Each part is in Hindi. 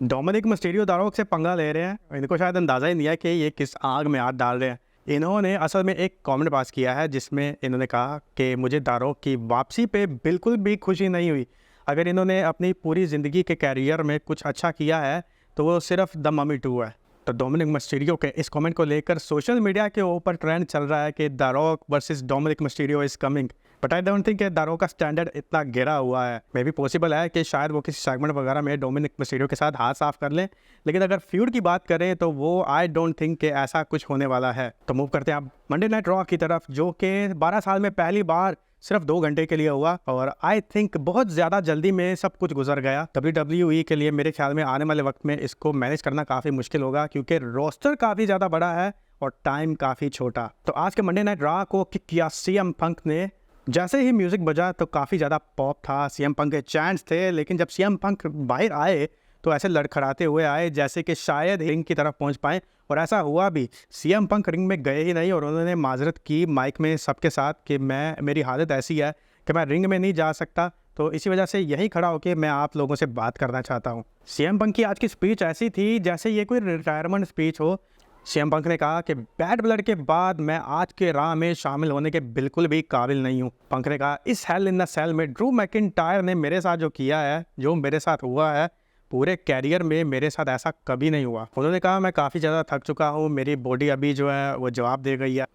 डोमिनिक मिस्टीरियो दारोक से पंगा ले रहे हैं। इनको शायद अंदाज़ा ही नहीं है कि ये किस आग में हाथ डाल रहे हैं। इन्होंने असल में एक कमेंट पास किया है जिसमें इन्होंने कहा कि मुझे दारोक की वापसी पे बिल्कुल भी खुशी नहीं हुई। अगर इन्होंने अपनी पूरी ज़िंदगी के कैरियर में कुछ अच्छा किया है तो वो सिर्फ द मम्मी 2 है। तो डोमिनिक मिस्टीरियो के इस कमेंट को लेकर सोशल मीडिया के ऊपर ट्रेंड चल रहा है कि दारोक versus Dominik Mysterio is coming. But I don't think दारोक का स्टैंडर्ड इतना गिरा हुआ है। मे भी पॉसिबल है कि शायद वो किसी सेगमेंट वगैरह में डोमिनिक मिस्टीरियो के साथ हाथ साफ कर लें, लेकिन अगर फ्यूड की बात करें तो वो आई डोंट थिंक कि ऐसा कुछ होने वाला है। तो मूव करते हैं आप मंडे नाइट रॉ की तरफ, जो कि 12 साल में पहली बार सिर्फ 2 घंटे के लिए हुआ और आई थिंक बहुत ज़्यादा जल्दी में सब कुछ गुजर गया। WWE के लिए मेरे ख्याल में आने वाले वक्त में इसको मैनेज करना काफ़ी मुश्किल होगा, क्योंकि रोस्टर काफ़ी ज़्यादा बड़ा है और टाइम काफ़ी छोटा। तो आज के मंडे नाइट रॉ को किक किया CM पंक ने। जैसे ही म्यूज़िक बजा तो काफ़ी ज़्यादा पॉप था, CM पंक के चैंट्स थे, लेकिन जब CM पंक बाहर आए तो ऐसे लड़खड़ाते हुए आए जैसे कि शायद रिंग की तरफ पहुंच पाएँ, और ऐसा हुआ भी। CM पंक रिंग में गए ही नहीं और उन्होंने माजरत की माइक में सबके साथ कि मेरी हालत ऐसी है कि मैं रिंग में नहीं जा सकता, तो इसी वजह से यही खड़ा होकर मैं आप लोगों से बात करना चाहता हूँ। CM पंक की आज की स्पीच ऐसी थी जैसे ये कोई रिटायरमेंट स्पीच हो। CM पंक ने कहा कि बैड ब्लड के बाद मैं आज के राह में शामिल होने के बिल्कुल भी काबिल नहीं हूँ। पंक ने कहा इस हेल इन द सेल में ड्रू मैकिंटायर ने मेरे साथ जो किया है, जो मेरे साथ हुआ है, पूरे कैरियर में मेरे साथ ऐसा कभी नहीं हुआ। उन्होंने कहा मैं काफ़ी ज़्यादा थक चुका हूँ, मेरी बॉडी अभी जो है वो जवाब दे गई है।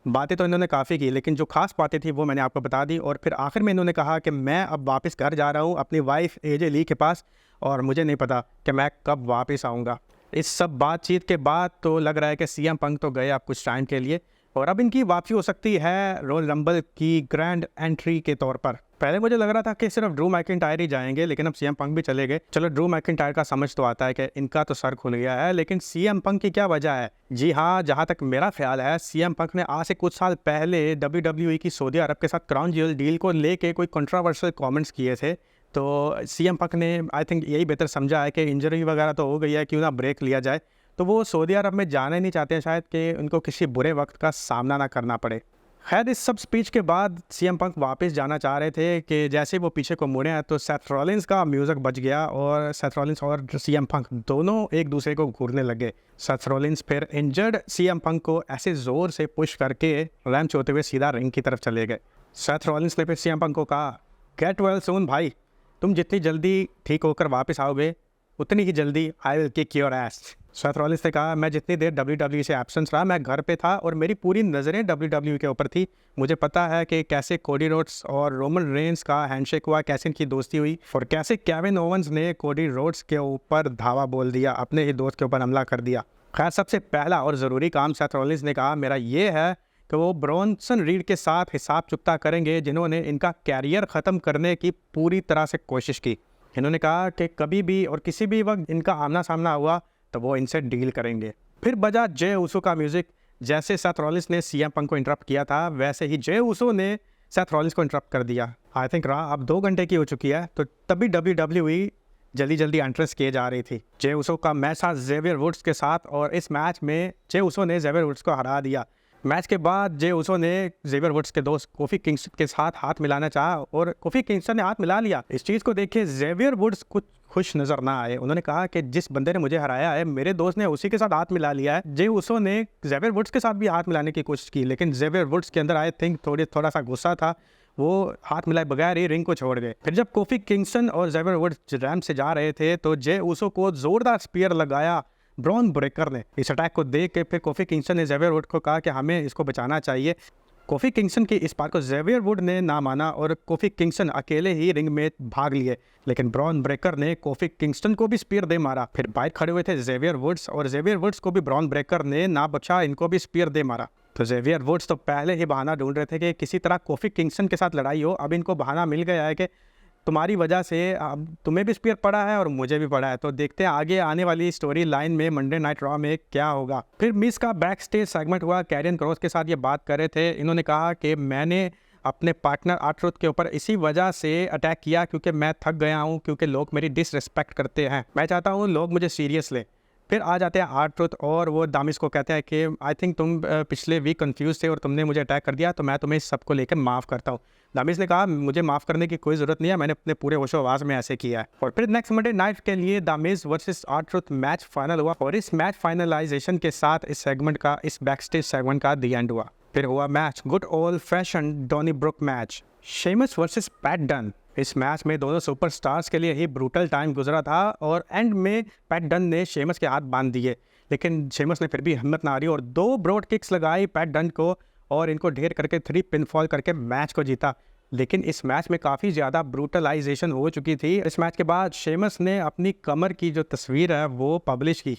बातें तो इन्होंने काफ़ी की, लेकिन जो खास बातें थी वो मैंने आपको बता दी। और फिर आखिर में इन्होंने कहा कि मैं अब वापस घर जा रहा हूँ अपनी वाइफ AJ ली के पास, और मुझे नहीं पता कि मैं कब वापस आऊँगा। इस सब बातचीत के बाद तो लग रहा है कि CM पंक तो गए अब कुछ टाइम के लिए, और अब इनकी वापसी हो सकती है रॉयल रंबल की ग्रैंड एंट्री के तौर पर। पहले मुझे लग रहा था कि सिर्फ ड्रू मैकिंटायर ही जाएंगे, लेकिन अब CM पंक भी चले गए। चलो, ड्रू मैकिंटायर का समझ तो आता है कि इनका तो सर खुल गया है, लेकिन CM पंक की क्या वजह है? जी हाँ, जहाँ तक मेरा ख्याल है, CM पंक ने आज से कुछ साल पहले WWE की सऊदी अरब के साथ क्राउन ज्वेल डील को लेके कोई कंट्रोवर्शियल कमेंट्स किए थे। तो CM पंक ने आई थिंक यही बेहतर समझा है कि इंजरी वगैरह तो हो गई है, क्यों ना ब्रेक लिया जाए। तो वो सऊदी अरब में जाना नहीं चाहते हैं शायद, कि उनको किसी बुरे वक्त का सामना ना करना पड़े। खैर, इस सब स्पीच के बाद CM पंक वापस जाना चाह रहे थे कि जैसे वो पीछे को मुड़े हैं तो सेथ रॉलिंस का म्यूज़िक बज गया और सेथ रॉलिंस और CM पंक दोनों एक दूसरे को घूरने लगे। सेथ रॉलिंस फिर इंजर्ड CM पंक को ऐसे ज़ोर से पुश करके रैंप होते हुए सीधा रिंग की तरफ चले गए। सेथ रॉलिंस ने फिर CM पंक को कहा, गेट वेल सून भाई, तुम जितनी जल्दी ठीक होकर वापस आओगे उतनी ही जल्दी I will kick your S. Seth Rollins ने कहा, मैं जितनी देर WWE से एब्सेंस रहा मैं घर पे था और मेरी पूरी नज़रें WWE के ऊपर थी। मुझे पता है कि कैसे कोडी रोड्स और रोमन रेंस का हैंडशेक हुआ, कैसे इनकी दोस्ती हुई, और कैसे केविन ओवंस ने कोडी रोड्स के ऊपर धावा बोल दिया, अपने ही दोस्त के ऊपर हमला कर दिया। खैर, सबसे पहला और ज़रूरी काम सेथ रॉलिंस ने कहा मेरा ये है कि वो ब्रॉन्सन रीड के साथ हिसाब चुकता करेंगे जिन्होंने इनका कैरियर ख़त्म करने की पूरी तरह से कोशिश की। इन्होंने कहा कि कभी भी और किसी भी वक्त इनका आमना सामना हुआ तो वो इनसे डील करेंगे। फिर बजा जय उसो का म्यूज़िक। जैसे सेथ रॉलिंस ने CM पंक को इंटरप्ट किया था, वैसे ही जय उसो ने सेथ रॉलिंस को इंटरप्ट कर दिया। आई थिंक रहा अब 2 घंटे की हो चुकी है, तो तभी WWE जल्दी जल्दी एंट्रेंस किए जा रही थी। जय उसो का मैच था जेवियर वुड्स के साथ, और इस मैच में जय उसो ने जेवियर वुड्स को हरा दिया। मैच के बाद जय उसो ने जेवियर वुड्स के दोस्त कोफी किंगस्टन के साथ हाथ मिलाना चाहा और कोफी किंगस्टन ने हाथ मिला लिया। इस चीज़ को देखे जेवियर वुड्स कुछ खुश नज़र ना आए। उन्होंने कहा कि जिस बंदे ने मुझे हराया है मेरे दोस्त ने उसी के साथ हाथ मिला लिया है। जय उसो ने जेवियर वुड्स के साथ भी हाथ मिलाने की कोशिश की, लेकिन जेवियर वुड्स के अंदर आई थिंक थोड़ा सा गुस्सा था, वो हाथ मिलाए बगैर ही रिंग को छोड़ गए। फिर जब कोफी किंगस्टन और जेवियर वुड्स रैंप से जा रहे थे तो जय उसो को ज़ोरदार स्पीयर लगाया ब्रॉन ब्रेकर ने। इस अटैक को देख के फिर कोफी किंगस्टन ने जेवियर वुड को कहा कि हमें इसको बचाना चाहिए। कोफी किंगस्टन की इस बात को जेवियर वुड ने ना माना और कोफी किंगस्टन अकेले ही रिंग में भाग लिए, लेकिन ब्रॉन ब्रेकर ने कोफी किंगस्टन को भी स्पीयर दे मारा। फिर बाहर खड़े हुए थे जेवियर वुड्स, और जेवियर वुड्स को भी ब्रॉन ब्रेकर ने ना बचा, इनको भी स्पीयर दे मारा। तो जेवियर वुड्स तो पहले ही बहाना ढूंढ रहे थे कि किसी तरह कोफी किंगस्टन के साथ लड़ाई हो। अब इनको बहाना मिल गया है कि तुम्हारी वजह से अब तुम्हें भी स्पीयर पड़ा है और मुझे भी पड़ा है। तो देखते हैं आगे आने वाली स्टोरी लाइन में मंडे नाइट रॉ में क्या होगा। फिर मिस का बैक स्टेज सेगमेंट हुआ, कैरियन क्रॉस के साथ ये बात कर रहे थे। इन्होंने कहा कि मैंने अपने पार्टनर R-Truth के ऊपर इसी वजह से अटैक किया क्योंकि मैं थक गया हूँ, क्योंकि लोग मेरी डिसरिस्पेक्ट करते हैं। मैं चाहता हूँ लोग मुझे सीरियस लें। फिर आ जाते हैं R-Truth और वो दामिस को कहते हैं कि आई थिंक तुम पिछले वीक कंफ्यूज थे और तुमने मुझे अटैक कर दिया, तो मैं तुम्हें इस सब को लेकर माफ़ करता हूँ। दामिस ने कहा मुझे माफ़ करने की कोई ज़रूरत नहीं है, मैंने अपने पूरे होशो-हवास में ऐसे किया है। और फिर नेक्स्ट मंडे नाइट के लिए दामिस वर्सेस R-Truth मैच फाइनल हुआ और इस मैच फाइनलाइजेशन के साथ इस बैकस्टेज सेगमेंट का दी एंड हुआ। फिर हुआ match good old fashion Donnybrook match, Sheamus versus Pete Dunne. इस मैच में दोनों सुपरस्टार्स के लिए ही ब्रूटल टाइम गुजरा था और एंड में पैट डन ने शेमस के हाथ बांध दिए, लेकिन शेमस ने फिर भी हिम्मत ना हारी और 2 ब्रॉड किक्स लगाई पैट डन को और इनको ढेर करके 3 पिनफॉल करके मैच को जीता। लेकिन इस मैच में काफ़ी ज़्यादा ब्रूटलाइजेशन हो चुकी थी। इस मैच के बाद शेमस ने अपनी कमर की जो तस्वीर है वो पब्लिश की,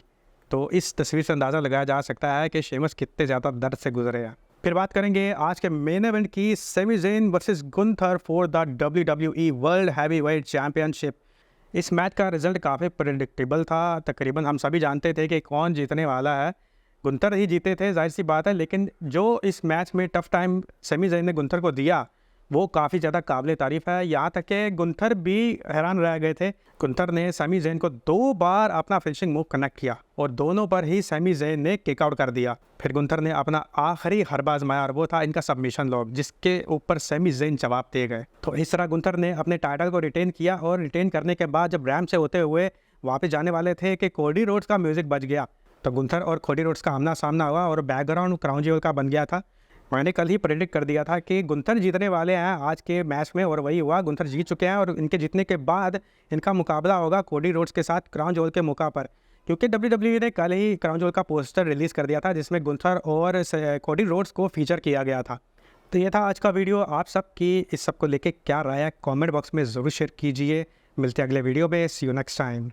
तो इस तस्वीर से अंदाज़ा लगाया जा सकता है कि शेमस कितने ज़्यादा दर्द से गुजरे हैं। फिर बात करेंगे आज के मेन इवेंट की, Sami Zayn versus Gunther for the WWE world heavyweight championship. इस मैच का रिजल्ट काफ़ी प्रेडिक्टेबल था, तकरीबन हम सभी जानते थे कि कौन जीतने वाला है। गुंथर ही जीते थे, जाहिर सी बात है, लेकिन जो इस मैच में टफ टाइम सेमी ज़ेन ने गुंथर को दिया वो काफ़ी ज़्यादा काबिल तारीफ़ है। यहाँ तक कि गुंथर भी हैरान रह गए थे। गुंथर ने सेमी ज़ेन को 2 बार अपना फिनिशिंग मूव कनेक्ट किया और दोनों पर ही सेमी ज़ेन ने किक आउट कर दिया। फिर गुंथर ने अपना आखिरी हरबा आजमाया और वो था इनका सबमिशन लॉक, जिसके ऊपर सेमी ज़ेन जवाब दे गए। तो इस तरह गुंथर ने अपने टाइटल को रिटेन किया और रिटेन करने के बाद जब रैम्प से होते हुए वापस जाने वाले थे कि कोडी रोड्स का म्यूज़िक बज गया, तो गुंथर और कोडी रोड्स का आमना सामना हुआ और बैकग्राउंड क्राउन जेवल का बन गया था। मैंने कल ही प्रेडिक्ट कर दिया था कि गुंथर जीतने वाले हैं आज के मैच में और वही हुआ, गुंथर जीत चुके हैं और इनके जीतने के बाद इनका मुकाबला होगा कोडी रोड्स के साथ क्राउन जेवल के मौका पर, क्योंकि WWE ने कल ही क्राउन जेवल का पोस्टर रिलीज़ कर दिया था जिसमें गुंथर और कोडी रोड्स को फीचर किया गया था। तो ये था आज का वीडियो। आप सब की इस सब को लेके क्या राय है कमेंट बॉक्स में ज़रूर शेयर कीजिए। मिलते हैं अगले वीडियो में। सी यू नेक्स्ट टाइम।